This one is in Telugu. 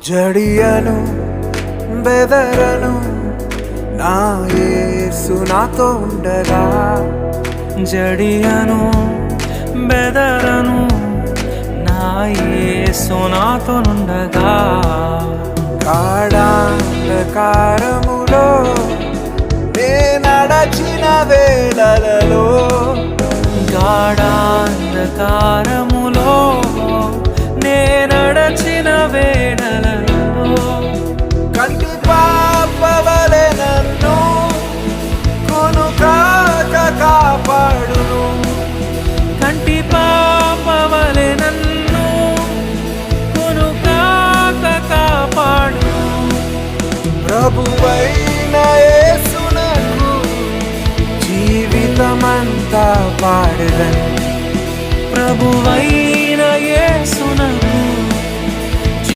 జడియను బెదరను నా యేసు నాతో ఉండగా. జడియను బెదరను నా యేసు నాతోనుండగా. గాఢాంధకారములో నే నడచిన వేళలలో, గాఢాంధకారములో నే నడచిన వేళలలో, కంటి పాపవలె నన్ను కొనుకాక కాపాడును. కంటి పాపవలె నన్ను కొనుకాక కాపాడు. ప్రభువైన యేసునకు జీవితమంతా పాడెదను. ప్రభువైన యేసునకు